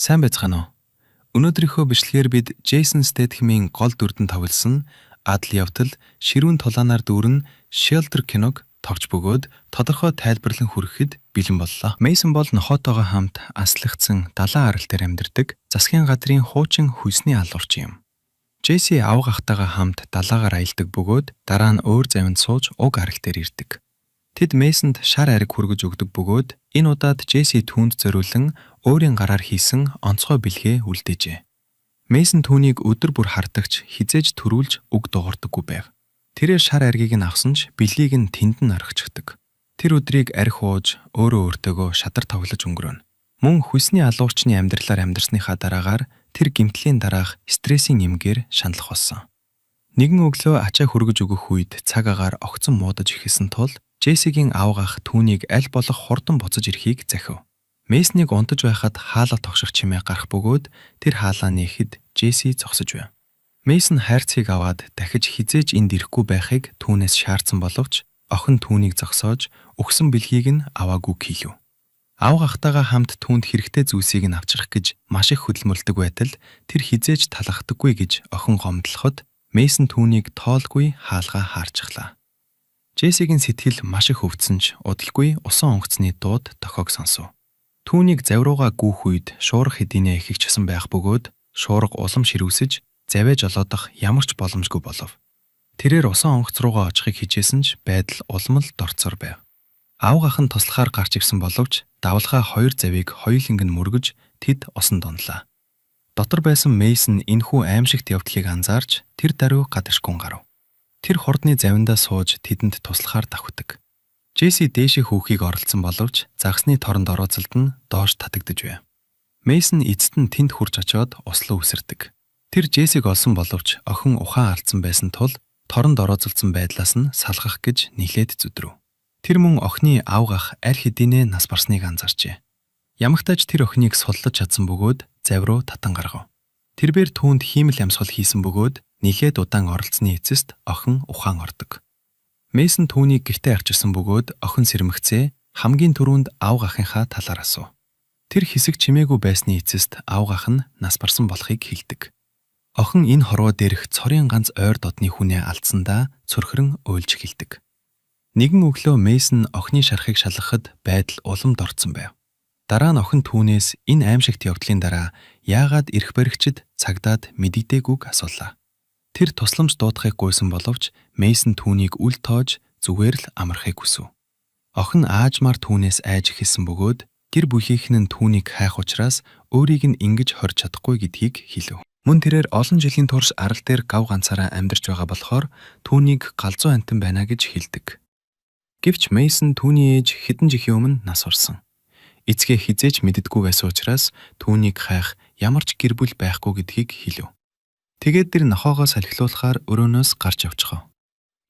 Сайн байцгаана уу? Өнөөдрийнхөө бичлэгээр бид Джейсон Стэтхэмийн гол дүрдэн тоглосон Адал явдал ширүүн тулаанаар дүүрэн Shelter киног тогж бөгөөд тодорхой тайлбарлан хүрэхэд бэлэн боллоо. Мейсон бол нохоотойгоо хамт аслагдсан далайн арал дээр амьдардаг засгийн газрын хуучин хүйсний алуурч юм. Джесси авга ахтайгаа хамт далаагаар аялдаг бөгөөд дараа нь өөр завинд сууж уг арал дээр ирдэг. Тэд Мейсонд шар ариг хүргэж өгдөг бөгөөд энэ удаад Джесси түүнд зориулан өөрийн гараар хийсэн онцгой бэлгээ үлдээжээ. Мейсон түүнийг өдөр бүр хардагч хизээж төрүүлж үг дуурдаггүй байв. Тэрээр шар аргийг нь авсан ч бэлгийг нь тэнд нь орхичдаг. Тэр өдрийг арх ууж өөрөө өөртөөгөө шадар тоглож өнгөрөөнө. Мөн хүйсний алуурчны амьдралаар амьдарсныхаа дараагаар тэр гэмтлийн дараах стрессийн эмгээр шаналх болсон. Нэгэн өглөө ачаа хүргэж өгөх үед цаг агаар огцон муудаж ихэсэн тул Джессигийн авга ах түүнийг аль болох хурдан буцаж ирэхийг захив. Мейсныг унтаж байхад хаалга тогших чимээ гарах бөгөөд тэр хаалаа нээхэд Джесси зогсож байв. Мейсон хайрцгийг аваад дахиж хизээж энд ирэхгүй байхыг түүнээс шаардсан боловч охин түүнийг зогсоож өгсөн бэлгийг нь аваагүй хийлв. Авга ахтайгаа хамт түүнд хэрэгтэй зүйлсийг нь авчрах гэж маш их хөдөлмөрлөдөг байтал тэр хизээж талахдаггүй гэж охин гомдлоход Мейсон түүнийг тоолгүй хаалгаа хаарчихлаа. Джессигийн сэтгэл маш их өвдсөн ч удалгүй усан онгоцны дууд дохиог сонсов. Түүнийг заврууга гүүх үед шуурга хэдийнэ ихэгчсэн байх бөгөөд шуурга улам ширүүсэж завэ жолоодох ямар ч боломжгүй болов. Тэрээр усан онгоц руугаа очихыг хичээсэн ч байдал улам л дорцоор байв. Авга ах нь туслахаар гарч ирсэн боловч давлгаа хоёр завийг хоёуланг нь мөргөж тэд осонд онлаа. Дотор байсан Мейсон энэхүү аимшигт явдлыг анзаарч тэр даруй гадаршгүй гарав. Тэр хурдны завиндаа сууж тэдэнд туслахаар давхдаг. Джесси дээшээ хүүхийг оролцсон боловч загсны торонд орооцолд нь доош татагдж байв. Мейсон эцэст нь тэнд хурж очиод услуу үсэрдэг. Тэр Джессиг олсон боловч охин ухаан алдсан байсан тул торонд орооцолдсон байдлаас нь салгах гэж нилээд зүдрв. Тэр мөн охины авга ах аль хэдийнэ нас барсныг анзаарчээ. Ямагтайч тэр охиныг суллаж чадсан бөгөөд завруу татан гаргав. Тэрбээр түүнд хиймэл амьсгал хийсэн бөгөөд нилээд удаан оролцсны эцэст охин ухаан ордог. Мейсон түүнийг гэртээ арчирсан бөгөөд охин сэрмэгцээ хамгийн түрүүнд авга ахынхаа талаар асуув. Тэр хэсэг чимээгүй байсны эцэст авга ах нь нас барсан болохыг хэлдэг. Охин энэ хорвоо дээрх цорын ганц ойр додны хүнээ алдсандаа цөрхрөн уйлж эхэлдэг. Нэгэн өглөө Мейсон охины шархыг шалгахад байдал улам дорцсон байв. Дараа нь охин түүнээс энэ аимшигт явдлын дараа яагаад эрх баригчид цагдаад мэдэгдээгүйг асуулаа. Тэр тусламж дуудахыг гуйсан боловч Мейсон түүнийг үл тоож зүгээр л амархыг хүсв. Охин аажмаар түүнээс айж эхэлсэн бөгөөд гэр бүлийнх нь түүнийг хайх учраас өөрийг нь ингэж хорж чадахгүй гэдгийг хэлв. Мөн тэрээр олон жилийн турш арал дээр гав ганцаараа амьдарч байгаа болохоор түүнийг галзуу амтан байна гэж хэлдэг. Гэвч Мейсон түүний ээж хэдэн жилийн өмнө нас орсон. Эцгээ хизээж мэддэггүй байсан учраас түүнийг хайх ямар ч гэр бүл байхгүй гэдгийг хэлв. Тэгээд тэр нохоогоо салхилуулахаар өрөөнөөс гарч явчихав.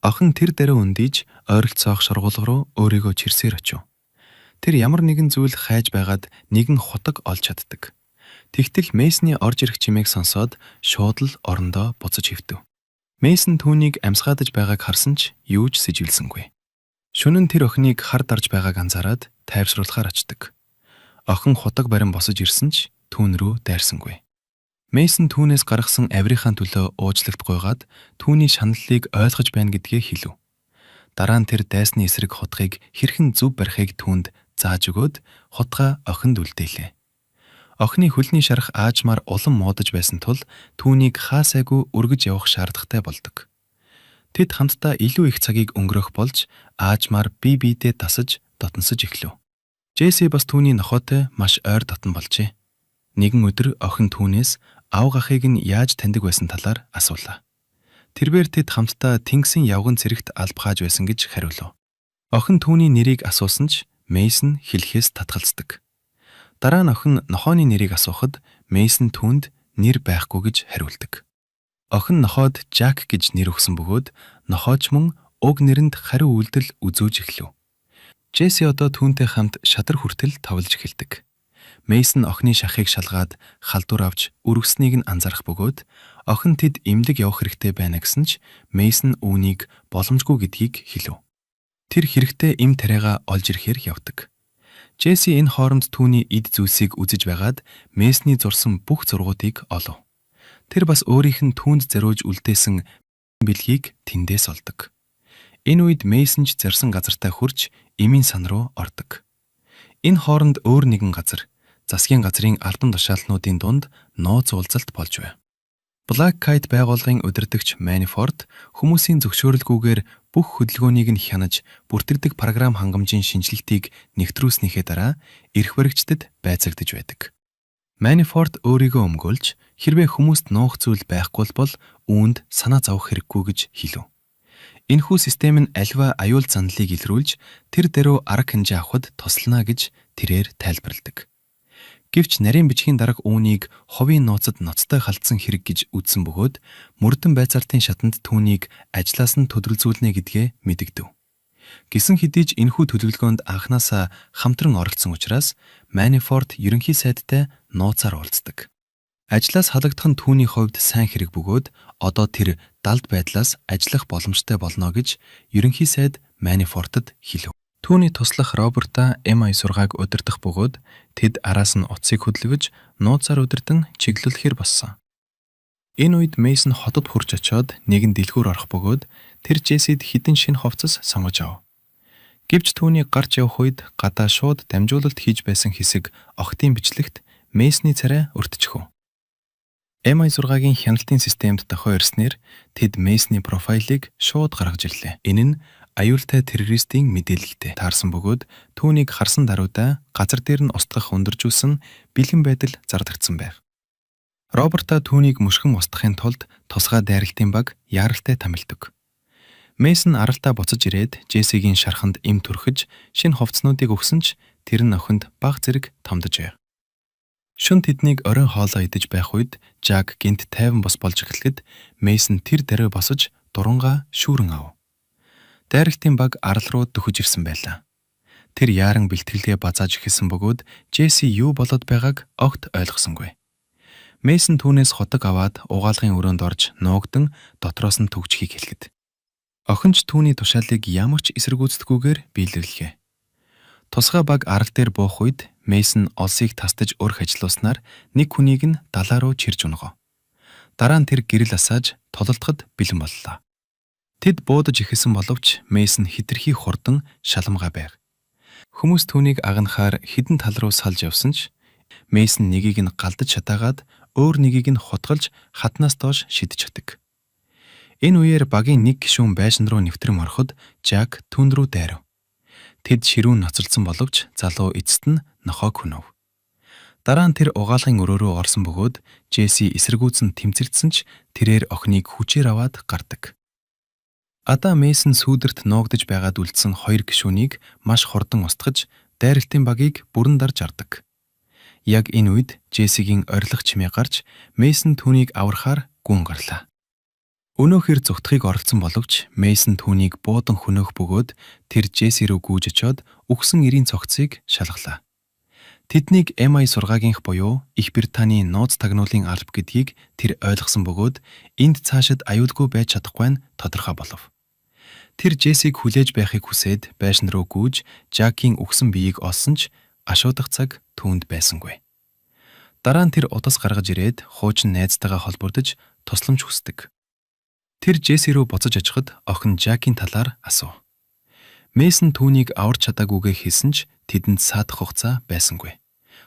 Охин тэр дараа өндийж ойролцоох шургуулга руу өөрийгөө чирсээр очив. Тэр ямар нэгэн зүйл хайж байгаад нэгэн хутаг олж чаддаг. Тэгтэл Мейсны орж ирэх чимээг сонсоод шууд л орондоо буцаж хөвтөв. Мейсон түүнийг амьсгаадаж байгааг харсан ч юу ч сэживлсэнгүй. Шөнө нь тэр охиныг хар дарж байгааг анзаараад тайвшруулахаар очдог. Охин хутаг барин босож ирсэн ч түүн рүү дайрсангүй. Мейсон түүнээс гаргасан авирийнхаа төлөө уучлалт гуйгаад түүний шаналлыг ойлгож байна гэдгээ хэлв. Дараа нь тэр дайсны эсрэг хутгийг хэрхэн зөв барихыг түүнд зааж өгөөд хутгаа охинд үлдээлээ. Охины хөлний шарах аажмаар улам муудаж байсан тул түүнийг хаасайгүй өргөж явах шаардлагатай болдог. Тэд хамтдаа илүү их цагийг өнгөрөх болж аажмаар бие биедээ дасаж дотносож эхлэв. Джесси бас түүний нохойтой маш ойр дотн болжээ. Нэгэн өдөр охин түүнээс авга ахыг нь яаж таньдаг байсан талаар асуулаа. Тэрбээр тэд хамтдаа тэнгисийн явган цэрэгт албахааж байсан гэж хариулв. Охин түүний нэрийг асуусан ч Мейсон хэлэхээс татгалздаг. Дараа нь охин нохооны нэрийг асуухад Мейсон түүнд нэр байхгүй гэж хариулдаг. Охин нохоод Жак гэж нэр өгсөн бөгөөд нохооч мөн уг нэрэнд хариу үйлдэл үзүүлж эхлэв. Джесси одоо түүнтэй хамт шадар хүртэл тоглож эхэлдэг. Мейсон охины шахыг шалгаад халдвар авч өргөснийг нь анзаарах бөгөөд охин тэд эмнэлэг явах хэрэгтэй байна гэсэн ч Мейсон үүнийг боломжгүй гэдгийг хэлв. Тэр хэрэгтэй эм тариагаа олж ирэхээр явдаг. Джесси энэ хооронд түүний эд зүйлсийг үзэж байгаад Мессний зурсан бүх зургуудыг олов. Тэр бас өөрийнх нь түүнд зориулж үлдээсэн бэлгийг тэндээс олдог. Энэ үед Мессен ч зарсан газартаа хурж эмийн сан руу ордог. Энэ хооронд өөр нэгэн газар, засгийн газрын албан тушаалнуудын дунд нууц уулзалт болж байв. Black Kite байгууллагын удирдагч Manafort хүмүүсийн зөвшөөрөлгүйгээр бүх хөдөлгөөнийг нь хянаж, бүртгэдэг програм хангамжийн шинжилгээг нэгтрүүлснийхээ дараа эрх баригчдад байцаагдж байдаг. Manafort өөрийгөө өмгөөлж, хэрвээ хүмүүст нуух зүйл байхгүй бол үүнд санаа зовох хэрэггүй гэж хэлв. Энэхүү систем нь альва аюул зандлыг илрүүлж, тэр дээрөө арга хэмжээ авахд туслана гэж тэрээр тайлбарладаг. Гэвч нарийн бичгийн дарга үүнийг ховын нууцад ноцтой халтсан хэрэг гэж үзсэн бөгөөд мөрдөн байцаалтын шатанд түүнийг ажлаас нь төдөлзүүлнэ гэдгээ мэдэгдэв. Гэсэн хэдий ч энэхүү төлөвлөгөөнд анхнаасаа хамтран оролцсон учраас Manafort ерөнхий сайдтай нууцаар уулздаг. Ажлаас халагдах нь түүний хувьд сайн хэрэг бөгөөд одоо тэр далд байдлаас ажиллах боломжтой болно гэж ерөнхий сайд Manafort-д хэлв. Түүний туслах Роберта MI6-г удирдах бөгөөд тэд араас нь утсыг хөдөлгөж нууцаар удирдан чиглүүлэхээр болсон. Энэ үед Мессен хотод хурж очиод нэгэн дэлгүүр орох бөгөөд тэр Джессид хідэн шинэ хувцас сонгож ав. Гэвч түүний гарч явах үед гадаа шууд дамжуулалт хийж байсан хэсэг охтын бичлэгт Мессний царай өртчихв. MI6-гийн хяналтын системд дохио ирснээр тэд Мессний профайлыг шууд гаргаж ирлээ. Энэ нь аюултай террористийн мэдээлэлтэй таарсан бөгөөд түүнийг харсан даруйдаа газар дээр нь устгах өндөржүүлсэн бэлэн байдал зардагдсан байв. Роберта түүнийг мөшгөн устгахын тулд тусгай дайралтын баг яаралтай томилдог. Мессен аралтаа буцаж ирээд Джессигийн шарханд эм түрхэж шинэ хувцснуудыг өгсөн ч тэр нь охинд баг зэрэг томдож байв. Шөнө тэднийг оройн хоолоо идэж байх үед Жак гинт тайван бос болж эхлэхэд Мессен тэр даруй босож дурангаа шүүрэн ав. Дайралтын баг арал руу дөхөж ирсэн байлаа. Тэр яаран бэлтгэлгээ базааж эхэлсэн бөгөөд Джесси юу болоод байгааг огт ойлгосонгүй. Мессен түүнээс хотог аваад угаалгын өрөөнд орж нуугдан дотроос нь төгжихийг хэлэхэд охин ч түүний тушаалыг ямар ч эсэргүүцдэггүйгээр биелэрлэхэ. Тусгай баг арал дээр буух үед Мессен олсыг тастаж өрх ажиллууснаар нэг хүнийг нь далаа руу чирж унгав. Дараа нь тэр гэрэл асааж тололдоход бэлэн боллоо. Тэд буудаж ихэсэн боловч Мессен хэтэрхий хурдан шаламгай байв. Хүмүүс түүнийг агнахаар хідэн тал руу салж явсан ч Мессен нэгийг нь галдаж шатаагаад өөр нэгийг нь хутгалж хатнаас доош шидэж чаддаг. Энэ үеэр багийн нэг гишүүн байшин руу нэвтрэм ороход Жак түүн рүү дайрав. Тэд ширүүн ноцолсон боловч залуу эцэст нь нохоог хөнөв. Дараа нь тэр угаалгын өрөө рүү орсон бөгөөд Джесси эсэргүүцэн тэмцэрдсэн ч тэрээр охиныг хүчээр аваад гардаг. Адаа Мессен сүүдэрт нуугдж байгаад үлдсэн хоёр гишүүнийг маш хурдан устгаж дайралтын багийг бүрэн дарж ардаг. Яг энэ үед Джессигийн орилох чимээ гарч Мессен түүнийг аврахаар гүн гарлаа. Өнөөхөр зүгтхийг оролцсон боловч Мессен түүнийг буудан хөнөөх бөгөөд тэр Джесси рүү гүйж очиод үхсэн эрийн цогцыг шалгалаа. Тэднийг MI6-гийнх буюу Их Британий нууц тагнуулын алба гэдгийг тэр ойлгосон бөгөөд энд цаашид аюулгүй байж чадахгүй нь тодорхой болов. Тэр Джессиг хүлээж байхыг хүсээд байшин руу гүйж Жакийн үхсэн биеийг олсон ч гашуудах цаг түүнд байсангүй. Дараа нь тэр удас гаргаж ирээд хуучин найзтайгаа холбогдож тусламж хүсдэг. Тэр Джесси рүү буцаж очиход охин Жакийн талаар асуув. Мессен түүнийг аварч чадаагүйгээ хэлсэн ч тэдэнд саадах хугацаа байсангүй.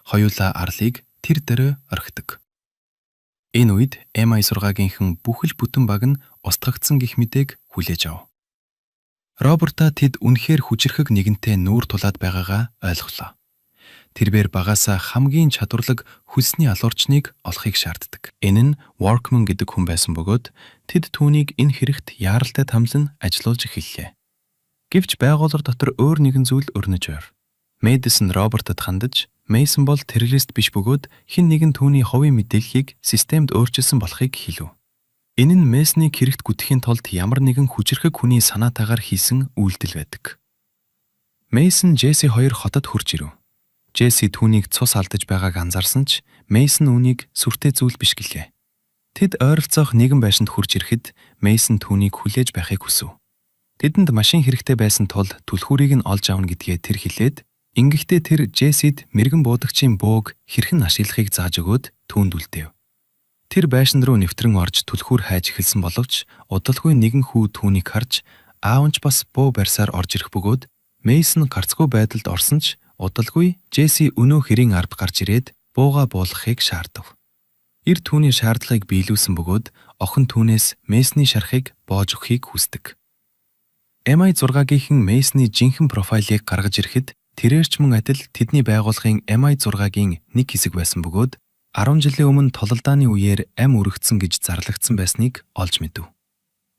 Хоёулаа арлыг тэр дээрээ орхидог. Энэ үед MI6-гийнхэн бүхэл бүтэн баг нь устгагдсан гэх мэдээг хүлээж ав. Роберта тэд үнэхээр хүчрхэг нэгэнтэй нүүр тулаад байгаагаа ойлголоо. Тэрээр багаасаа хамгийн чадварлаг хөлсний алуурчныг олохыг шаарддаг. Энэ нь Workman гэдэг хүн байсан бөгөөд тэд түүнийг энэ хэрэгт яаралтай тамлан ажилуулж эхэллээ. Гэвч байгууллага дотор өөр нэгэн зүйл өрнөж байв. Мэдисон Робертад хандаж Мессен бол террорист биш бөгөөд хэн нэгэн түүний хувийн мэдээллийг системд өөрчилсөн болохыг хэлв. Энэ нь Мессенийг хэрэгт гүтгэхийн тулд ямар нэгэн хүчрхэг хүний санаатаагаар хийсэн үйлдэл байдаг. Мессен Джесси хоёр хотод хурж ирэв. Джесси түүнийг цус алдаж байгааг анзаарсан ч Мессен үүнийг сүртэй зүйл биш гэлээ. Тэд ойролцоох нэгэн байшинд хурж ирэхэд Мессен түүнийг хүлээж байхыг хүсв. Тэдэнд машин хэрэгтэй байсан тул түлхүүрийг нь олж авна гэдгээ тэр хэлээд Ингэхдээ тэр Джессид мэрэгэн буудагчийн бууг хэрхэн ашиглахыг зааж өгөөд түүнд үлдээв. Тэр байшин руу нэвтрэн орж түлхүүр хайж эхэлсэн боловч удалгүй нэгэн хүү түүнийг харж аав нь ч бас буу барьсаар орж ирэх бөгөөд Мейсон гарцгүй байдалд орсон ч удалгүй Джесси өнөө хэрийн ард гарч ирээд бууга буулгахыг шаардав. Ир түүний шаардлагыг биелүүлсэн бөгөөд охин түүнээс Мейсны шархыг боож өгөхийг хүсдэг. MI6-гийн Мейсны жинхэнэ профайлыг гаргаж ирэхэд тэрээр ч мөн адил тэдний байгууллагын MI6-гийн нэг хэсэг байсан бөгөөд 10 жилийн өмнө тололдооны үеэр ам өргөцсөн гэж зарлагдсан байсныг олж мэдэв.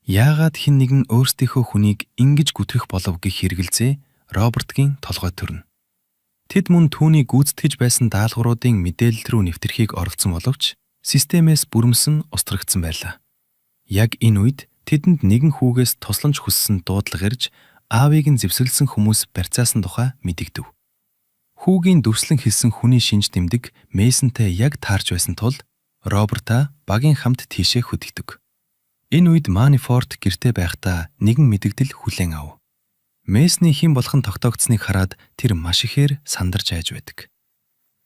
Яагаад хэн нэгэн өөрсдийнхөө хүнийг ингэж гүтгэх болов гэх хэрэгэлзээ Робертгийн толгой төрнө. Тэд мөн түүний гүйцэтгэж байсан даалгавруудын мэдээлэл рүү нэвтрэхийг оролцсон боловч системээс бүрэмсэн устрагдсан байлаа. Яг энэ үед тэдэнд нэгэн хүүгээс тусламж хүссэн дуудлага ирж аавыг нь зэвсэглсэн хүмүүс барьцаасан тухай мэдэгдэв. Хүүгийн дүрслэн хэлсэн хүний шинж тэмдэг Мейсонтэй яг таарч байсан тул Роберта багийн хамт тийшээ хөдөгдөг. Энэ үед Манифорд гэртээ байхдаа нэгэн мэдэгдэл хүлээн ав. Мейсны хэн болох нь тогтоогдсныг хараад тэр маш ихээр сандарч айж байдаг.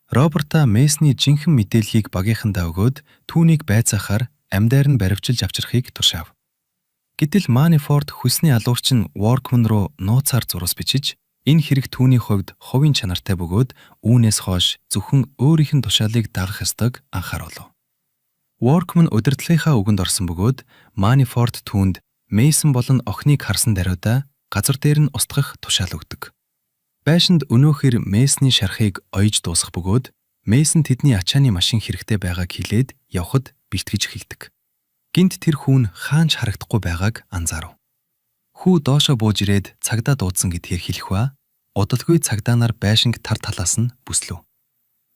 Роберта Мейсны жинхэнэ мэдээллийг багийнхандаа өгөөд түүнийг байцаахаар амьдаар нь баривчилж авчрахыг тушаав. Гэтэл Манифорд хөлсний алуурчин Workman руу нууцаар зурус бичиж энэ хэрэг түүний хувьд хувийн чанартай бөгөөд үүнээс хойш зөвхөн өөрийнх нь тушаалыг дагах ёстойг анхааруулав. Workman удирдлагынхаа үгэнд орсон бөгөөд Манифорд түүнд Мейсон болон охиныг харсан даруйдаа газар дээр нь устгах тушаал өгдөг. Байшинд өнөөхөр Мейсны шархыг оёж дуусгах бөгөөд Мейсон тэдний ачааны машин хэрэгтэй байгааг хэлээд явхад бэлтгэж эхэлдэг. Гинт тэр хүүн хаанч харагдахгүй байгааг анзаарав. Хүү доошоо бууж ирээд цагдаа дуудсан гэдгээр хэлэх ба удалгүй цагдаанаар байшинг тар талаас нь бүслэв.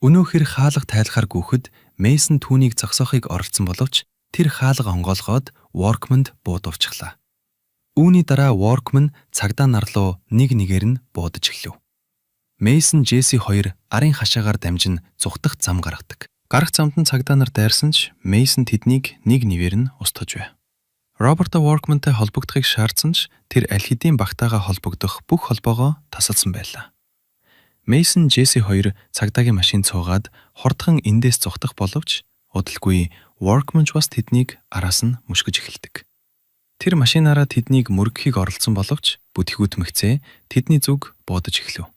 Өнөөхөр хаалга тайлахаар гүйхэд Мейсон түүнийг зогсоохыг оролцсон боловч тэр хаалга онгоолгоод Workman-д буудувчихлаа. Үүний дараа Workman цагдаа нар руу нэг нэгээр нь буудаж эхлэв. Мейсон Джесси хоёр арын хашаагаар дамжин зүхтах зам гаргадаг. Гарах замд нь цагдаа нар дайрсан ч Мейсон тэднийг нэг нэгээр нь устгаж байв. Роберта Workman-тай холбогдохыг шаардсан ч тэр аль хэдийн багтаага холбогдох бүх холбоогоо тасалсан байлаа. Мейсон Джесси хоёр цагдаагийн машин цуугаад хордхон эндээс зүхтах боловч удалгүй Workman ч бас тэднийг араас нь мушгиж эхэлдэг. Тэр машинаараа тэднийг мөргөхийг оролцсон боловч бүтээгүүтмэгцээ тэдний зүг буудаж эхлэв.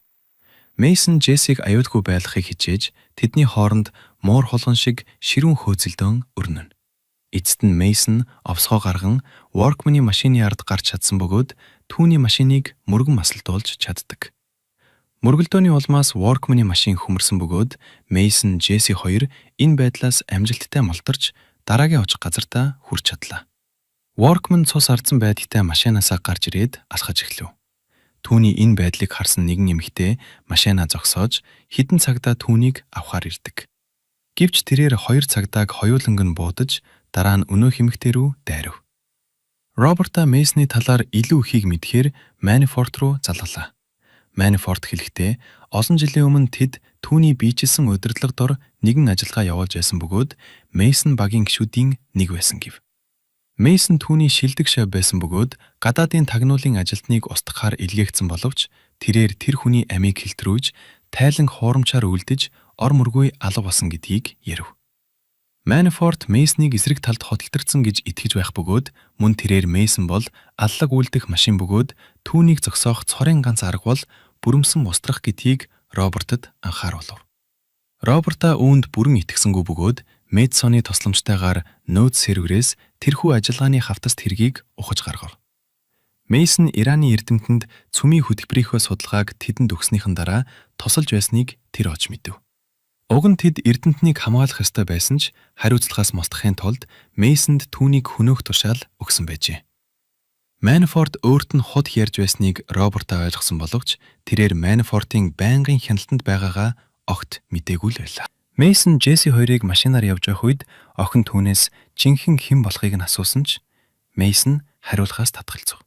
Мейсон Джессиг аюулгүй байлгахыг хичээж тэдний хооронд муур холгон шиг ширүүн хөөцөлдөн өрнөнө. Эцэст нь Мейсон овсгоо гарган Workman-ийн машины ард гарч чадсан бөгөөд түүний машиныг мөргөн масалтуулж чаддаг. Мөргөлдөөний улмаас Workman-ийн машин хөмөрсөн бөгөөд Мейсон Джесси хоёр энэ байдлаас амжилттай молторч дараагийн очих газартаа хүрч чадлаа. Workman цус ардсан байдагтай машинаасаа гарч ирээд алхаж эхлэв. Түүний энэ байдлыг харсан нэгэн эмэгтэй машинаа зогсоож хэдэн цагтаа түүнийг авахар ирдэг. Гэвч тэрээр хоёр цагдааг хоёуланг нь буудаж дараа нь өнөөх эмэгтэй рүү дайрав. Роберта Мейсны талаар илүү ихийг мэдхээр Манифорд руу залгалаа. Манифорд хэлэхдээ олон жилийн өмнө тэд түүний биежилсэн удирдлага дор нэгэн ажиллагаа явуулж байсан бөгөөд Мейсон багийн гишүүдийн нэг байсан гэв. Мейсон түүний шилдэг шав байсан бөгөөд гадаадын тагнуулын ажилтныг устгахаар илгээгдсэн боловч тэрээр тэр хүний амийг хэлтрүүлж тайлан хуурамчаар үлдэж ор мөргүй алга болсон гэдгийг ярив. Манифорд Мейсныг эсрэг талд хотолторсон гэж итгэж байх бөгөөд мөн тэрээр Мейсон бол аллаг үлдэх машин бөгөөд түүнийг зогсоох цорын ганц арга бол бүрэмсэн устрах гэдгийг Робертад анхааруулв. Роберта үүнд бүрэн итгэсэнгүй бөгөөд Мэдсоны тусламжтайгаар нөөц сэрвэрээс тэрхүү ажиллагааны хавтаст хэргийг ухаж гаргав. Мейсон Ираны эрдэмтэнд цөмийн хөтөлбөрийнхөө судалгааг тэдэнд өгснийхэн дараа тусалж байсныг тэр олж мэдэв. Уг нь тэд эрдэмтнийг хамгаалах ёстой байсан ч хариуцлагаас мултахын тулд Мейсонд түүнийг хөнөөх тушаал өгсөн байжээ. Манифорд өөрт нь худ ярьж байсныг Роберта ойлгосон боловч тэрээр Манифортын байнгын хяналтанд байгаагаа огт мэдээгүй л байлаа. Мейсон Джесси хоёрыг машинаар явж байх үед охин түүнээс жинхэнэ хэн болохыг нь асуусан ч Мейсон хариулахаас татгалзав.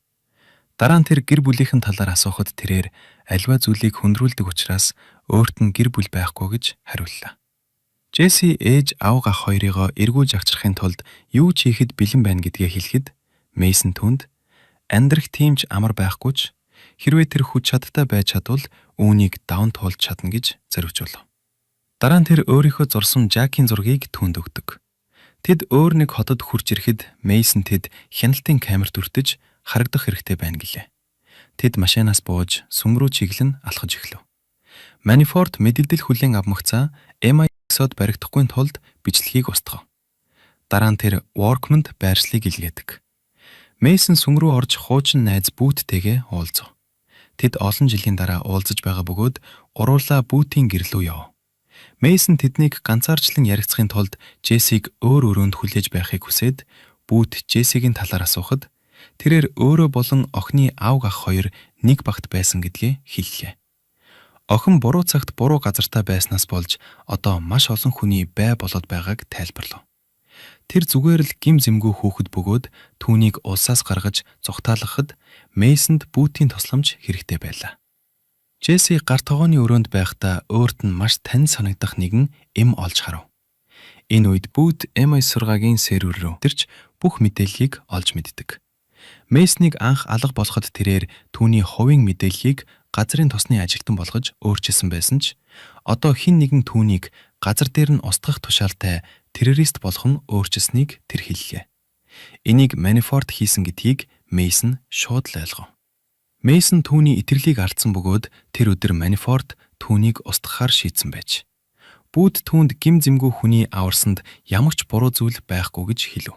Дараа нь тэр гэр бүлийнхэн талаар асуухад тэрээр аливаа зүйлийг хөндрүүлдэг учраас өөрт нь гэр бүл байхгүй гэж хариуллаа. Джесси ээж аав ах хоёрыгоо эргүүлж авчрахын тулд юу ч хийхэд бэлэн байна гэдгээ хэлэхэд Мейсон түнд амьдрах тиймч амар байхгүй ч Хэрвээ тэр хүч чадтай байж чадвал үүнийг даван туулж чадна гэж зориулжулав. Дараа нь тэр өөрийнхөө зурсан Жакийн зургийг түүнд өгдөг. Тэд өөр нэг хотод хурж ирэхэд Мейсон тэд хяналтын камерт өртөж харагдах хэрэгтэй байна гэлээ. Тэд машинаас бууж сүм рүү чиглэн алхаж эхлэв. Манифорт мэдэгдэл хүлээн авмагцаа MI6-од баригдахгүй тулд бичлэгийг устгав. Дараа нь тэр Workman-д байршлыг илгээдэг. Мейсон сүм рүү орж хуучин найз Бүүттэйгээ уулзав. Тэд олон жилийн дараа уулзаж байгаа бөгөөд уруулаа Бүүтийн гэрлүү яв. Мейсон тэднийг ганцаарчлан ярилцахын тулд Джессиг өөр өрөөнд хүлээж байхыг хүсээд Бүүт Джессигийн талаар асуухад тэрээр өөрөө болон охины аав ах хоёр нэг багт байсан гэдгээ хэллээ. Охин буруу цагт буруу газартаа байснаас болж одоо маш олон хүний бай болоод байгааг тайлбарлав. Тэр зүгээр л гим зэмгүй хүүхэд бөгөөд түүнийг улсаас гаргаж зүгтаалгахад Мейсонд Бүүтийн тусламж хэрэгтэй байлаа. Джесси гар тогооны өрөөнд байхдаа өөрт нь маш тань санагдах нэгэн эм олж харав. Энэ үед Бүүт MI6-гийн сервер рүү тэрч бүх мэдээллийг олж мэддэг. Мейснийг анх алга болоход тэрээр түүний хувийн мэдээллийг газрын тосны ажилтан болгож өөрчилсөн байсан ч одоо хэн нэгэн түүнийг газар дээр нь устгах тушаалтай террорист болох нь өөрчилснийг тэр хэллээ. Энийг Манифорт хийсэн гэдгийг Мейсон шууд л ойлгов. Мейсон түүний итгэлийг алдсан бөгөөд тэр өдөр Манифорт түүнийг устгахаар шийдсэн байж. Бүүт түүнд гим зэмгүй хүний аварсанд ямар ч буруу зүйл байхгүй гэж хэлв.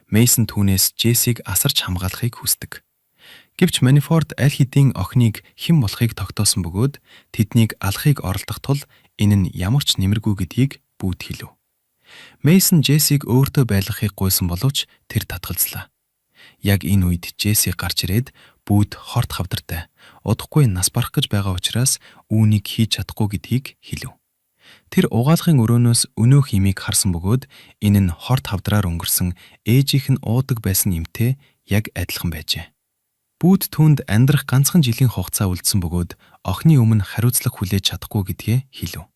Мейсон түүнээс Джессиг асарч хамгаалахыг хүсдэг. Гэвч Манифорт аль хэдийн охиныг хэн болохыг тогтоосон бөгөөд тэднийг алахыг оролдох тул энэ нь ямар ч нэмэргүй гэдгийг Бүүт хэлв. Мейсон Джессиг өөртөө байлгахыг гуйсан боловч тэр татгалзлаа. Яг энэ үед Джесси гарч ирээд Бүүт хорт хавдартай удахгүй нас барах гэж байгаа учраас үүнийг хийж чадахгүй гэдгийг хэлв. Тэр угаалгын өрөөнөөс өнөөх имийг харсан бөгөөд энэ нь хорт хавдраар өнгөрсөн ээжийнх нь уудаг байсан эмтэй яг адилхан байжээ. Бүүт түүнд амьдрах ганцхан жилийн хугацаа үлдсэн бөгөөд охины өмнө хариуцлага хүлээж чадахгүй гэдгээ хэлв.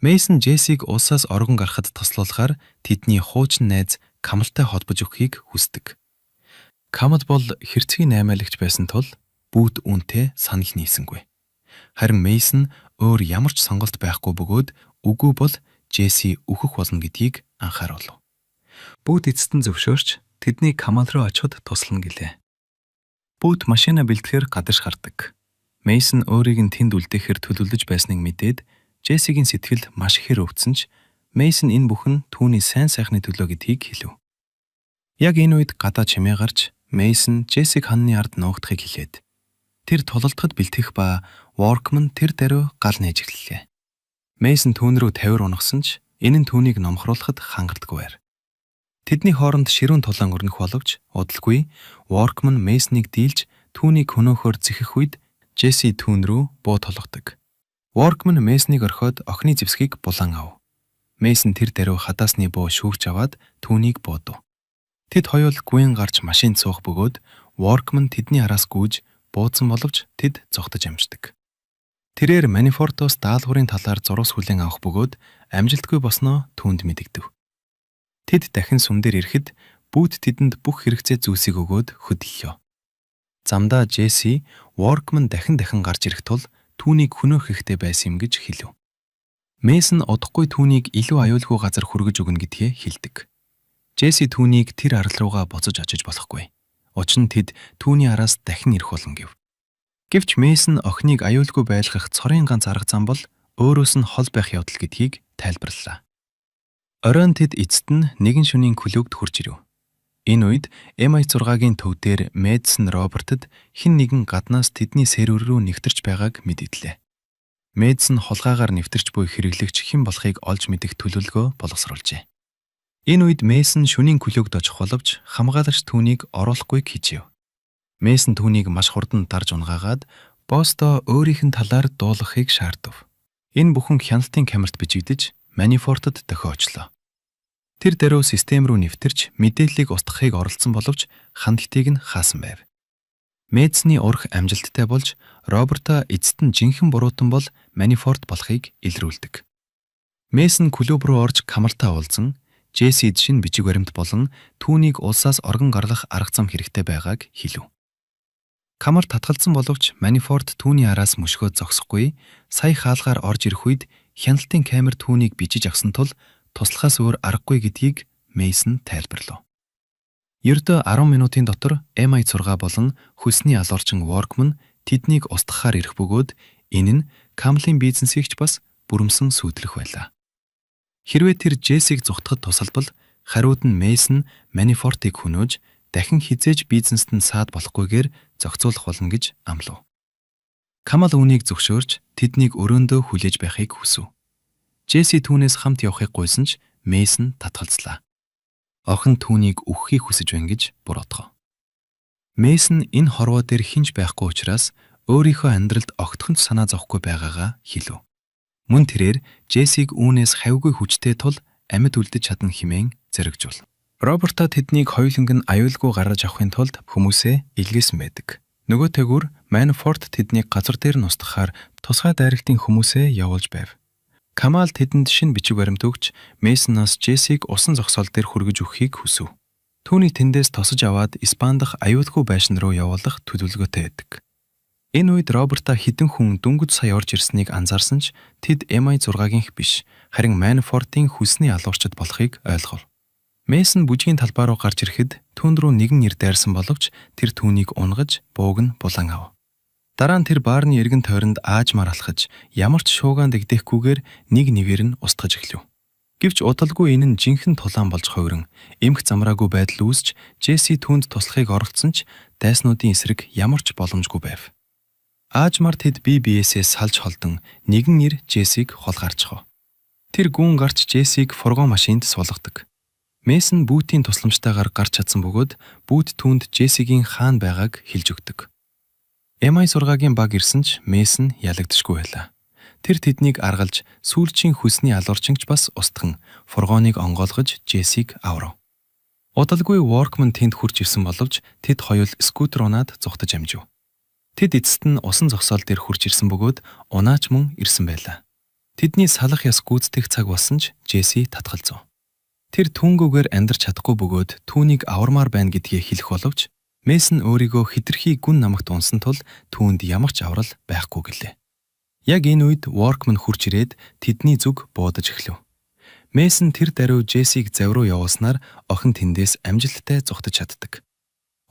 Мейсон Джессиг улсаас оргон гарахад тослуулахаар тэдний хуучин найз Камалтай холбож өгөхийг хүсдэг. Камал бол хэрцгий наймаалагч байсан тул Бүүт үүнтэй санал нийсэнгүй. Харин Мейсон өөр ямар ч сонголт байхгүй бөгөөд үгүй бол Джесси өөхөх болно гэдгийг анхааруулв. Бүүт эцэст нь зөвшөөрч тэдний Камал руу очиход туслана гэлээ. Бүүт машина бэлтгэхээр гадарш гардаг. Мейсон өөрийг нь тэнд үлдээхээр төлөвлөж байсныг мэдээд Джессигийн сэтгэл маш ихээр өвдсөн ч Мейсон энэ бүхэн түүний сайн сайхны төлөө гэдгийг хэлв. Яг энэ үед гадаа чимээ гарч Мейсон Джессиг ханны ард нуугдахыг хэлээд тэр тулалдахад бэлтгэх ба Workman тэр даруй гал нээж эхэллээ. Мейсон түүн рүү тавир унагсан ч энэ нь түүнийг номхруулахад хангалтгүй байр. Тэдний хооронд ширүүн тулаан өрнөх боловч удалгүй Workman Мейснийг дийлж түүнийг хөнөөхөөр зэхэх үед Джесси түүн рүү буу толгодог. Workman Мейснийг орхиод охины зэвсгийг булан ав. Мейсон тэр даруй хадаасны буу шүүгч аваад түүнийг буудав. Тэд хоёул гүн гарч машинд суух бөгөөд Workman тэдний араас гүйж буудсан боловч тэд зогтож амждаг. Тэрээр Манифортоос даалгаврын талаар зурус хүлээн авах бөгөөд амжилтгүй босноо түүнд мэдэгдэв. Тэд дахин сүм дээр ирэхэд Бүүт тэдэнд бүх хэрэгцээ зүйлсийг өгөөд хөдөллөө. Замдаа Джесси Workman дахин гарч ирэх тул түүнийг хөнөөх хэрэгтэй байсан юм гэж хэлв. Мейсон удахгүй түүнийг илүү аюулгүй газар хүргэж өгнө гэдгээ хэлдэг. Джесси түүнийг тэр арал руугаа буцаж очиж болохгүй. Учир нь тэд түүний араас дахин ирэх болно гэв. Гэвч Мейсон охиныг аюулгүй байлгах цорын ганц арга зам бол өөрөөс нь хол байх явдал гэдгийг тайлбарллаа. Оройн тэд эцэст нь нэгэн шөнийн клубт хурж ирэв. Энэ үед MI6-гийн төв дээр Мэдсэн Робертд хэн нэгэн гаднаас тэдний сервер рүү нэвтэрч байгааг мэдэгдлээ. Мэдсэн хулгайгаар нэвтэрч буй хэрэглэгч хэн болохыг олж мэдэх төлөвлөгөө боловсруулжээ. Энэ үед Мейсон шөнийн клубт очих боловч хамгаалагч түүнийг оруулахгүйг хичээв. Мейсон түүнийг маш хурдан дарж унгаагаад боссдоо өөрийнх нь талаар дуулгахыг шаардав. Энэ бүхэн хяналтын камерт бичигдэж Манифортод дохиочлоо. Тэр даруй систем рүү нэвтэрч мэдээллийг устгахыг оролдсон боловч хандлагтыг нь хаасан байв. Мэдсний урах амжилттай болж Роберта эцэст нь жинхэнэ буруутан бол Манифорт болохыг илрүүлдэг. Мейсон клуб руу орж Камалтай уулзан Джессид шинэ бичиг баримт болон түүнийг улсаас оргон гарлах арга зам хэрэгтэй байгааг хэлв. Камар татгалзсан боловч Манифорт түүний араас мөшгөөд зогсохгүй, сая хаалгаар орж ирэх үед хяналтын камер түүнийг бичиж авсан тул туслахаас өөр аргагүй гэдгийг Мейсон тайлбарлав. Ердөө 10 минутын дотор MI6 болон хөлсний алуурчин Workman тэднийг устгахаар ирэх бөгөөд энэ нь Камлын бизнесийгч бас бүрэмсэн сүйтлэх байлаа. Хэрвээ тэр Джессиг зүгтахад тусалбал хариуд нь Мейсон Манифортыг хөнөөж дахин хизээж бизнест нь саад болохгүйгээр зохицуулах болно гэж амлав. Камал үүнийг зөвшөөрч тэднийг өрөөндөө хүлээж байхыг хүсв. Джесси түүнээс хамт явахыг гуйсан ч Мейсон татгалзлаа. Охин түүнийг өгөхийг хүсэж байна гэж буруутгав. Мейсон энэ хорвоо дээр хинж байхгүй учраас өөрийнхөө амьдралд огтхон ч санаа зовхгүй байгаагаа хэлв. Мөн тэрээр Джессиг үүнээс хавьгүй хүчтэй тул амьд үлдэж чадна хэмээн зэрэгжүүл. Роберто тэднийг хоёуланг нь аюулгүй гаргаж авахын тулд хүмүүсээ илгээсэн байдаг. Нөгөө тэгүр Манфорт тэднийг газар дээр нь устгахаар тусгай дайрагтын хүмүүсээ явуулж байв. Камал тэдэнд шинэ бичиг баримт өгч Мейсоноос Джессиг усан зогсоол дээр хүргэж өгөхийг хүсв. Түүний тэндээс тосож аваад Испани дахь аюулгүй байшин руу явуулах төлөвлөгөөтэй байдаг. Энэ үед Роберто хэдэн хүн дөнгөж сая орж ирснийг анзаарсан ч тэд MI6-гийн биш, харин Манфортын хүсний алуурчид болохыг ойлгов. Мейсон бүжгийн талбай руу гарч ирэхэд түүнд рүү нэгэн нэр дайрсан боловч тэр түүнийг унгаж бууг нь булан ав. Дараа нь тэр баарны эргэн тойронд аажмаар алхаж ямар ч шуугаан дэгдэхгүйгээр нэг нэвээр нь устгаж эхлэв. Гэвч удалгүй энэ нь жинхэнэ тулаан болж хувиран эмх замраагүй байдал үүсч Джесси түүнд туслахыг оролцсон ч дайснуудын эсрэг ямар ч боломжгүй байв. Аажмаар тэд бие биесээ салж холдон нэгэн нэр Джессиг хулгаарчхав. Тэр гүн гарч Джессиг фургон машинд суулгадаг. Мейсон бүүтийн тусламжтайгаар гарч чадсан бөгөөд бүүт түүнд Джессигийн хаана байгааг хэлж өгдөг. MI6-гийн баг ирсэн ч Мейсон ялагдшгүй байлаа. Тэр тэднийг аргалж сүүлчийн хүсний алуурчингч бас устган фургоныг онгойлгож Джессиг аврав. Удалгүй Workman тэнд хурж ирсэн боловч тэд хоёул скутер унаад зүхтаж амжив. Тэд эцэст нь усан зогсоол дээр хурж ирсэн бөгөөд унаач мөн ирсэн байлаа. Тэдний салах яс гүйцэтгэх цаг болсон ч Джесси татгалзав. Тэр түүнгүүгээр амьдарч чадахгүй бөгөөд түүнийг авармаар байна гэдгээ хэлэх боловч Мейсон өөрийгөө хэтэрхий гүн намагт унсан тул түүнд ямар ч аврал байхгүй гэлээ. Яг энэ үед Workman хурж ирээд тэдний зүг буудаж эхлэв. Мейсон тэр даруй Джессиг завь руу явуулснаар охин тэндээс амжилттай зүхтаж чаддаг.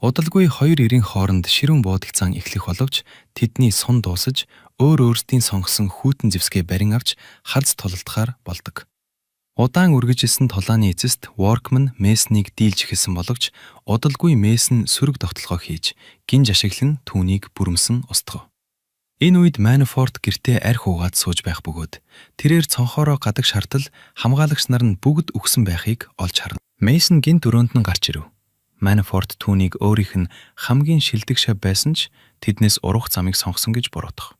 Удалгүй хоёр эрийн хооронд ширүүн буудагцаан эхлэх боловч тэдний сун дуусаж өөр өөрсдийн сонгосон хүйтэн зэвсгээ барин авч халз тулалдахаар болдог. Удаан үргэжсэн тулааны эцэст Workman Мейсныг дийлж эхэлсэн боловч удалгүй Мейсон сөрөг тогтолгоо хийж гинж ашиглан түүнийг бүрэмсэн устгав. Энэ үед Манфорт гэртээ арх угаад сууж байх бөгөөд тэрээр цонхоороо гадаг шартал хамгаалагч нар нь бүгд өгсөн байхыг олж харна. Мейсон гинт өрөөнд нь гарч ирэв. Манфорт түүнийг өөрийнх нь хамгийн шилдэг шав байсан ч тэднээс уруух замыг сонгосон гэж буруутгав.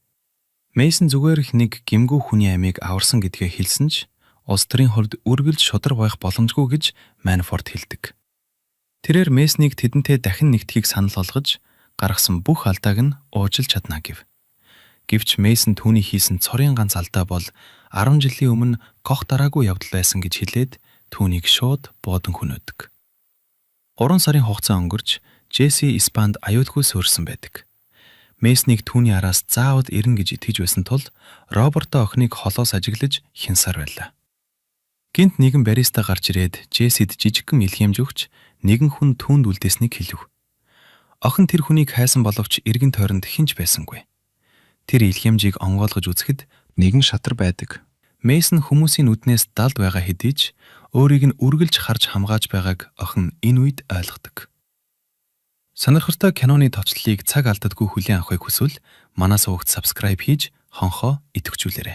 Мейсон зүгээр их нэг гимгүү хүний амийг аварсан гэдгээ хэлсэн ч улс төрийн хувьд үргэлж шудар байх боломжгүй гэж Манфорт хэлдэг. Тэрээр Мейснийг тэдэнтэй дахин нэгтгэхийг санал болгож гаргасан бүх алдааг нь уужилж чадна гэв. Гэвч Мейсон түүний хийсэн цорын ганц алдаа бол 10 жилийн өмнө Кох дараагүй явдал байсан гэж хэлээд түүнийг шууд буудан хөнөөдөг. 3 сарын хугацаа өнгөрч Джесси Испанд аюулгүй суурсан байдаг. Мейснийг түүний араас заавал ирнэ гэж итгэж байсан тул Роберто охиныг холоос ажиглаж хянсаар байлаа. Гинт нэгэн бариста гарч ирээд Джессид жижигхэн илгээмж өгч нэгэн хүн түүнд үлдээснийг хэлв. Охин тэр хүнийг хайсан боловч эргэн тойронд хинж байсангүй. Тэр илгээмжийг онгойлгож үзэхэд нэгэн шатар байдаг. Мейсон хүмүүсийн нүднээс далд байгаа хэдий ч өөрийг нь үргэлж харж хамгааж байгааг охин энэ үед ойлгодог. Сонирхолтой киноны товчлолыг цаг алдадаггүй хүлээн авахыг хүсвэл манай сувагт subscribe хийж хонхоо идэвхжүүлээрэй.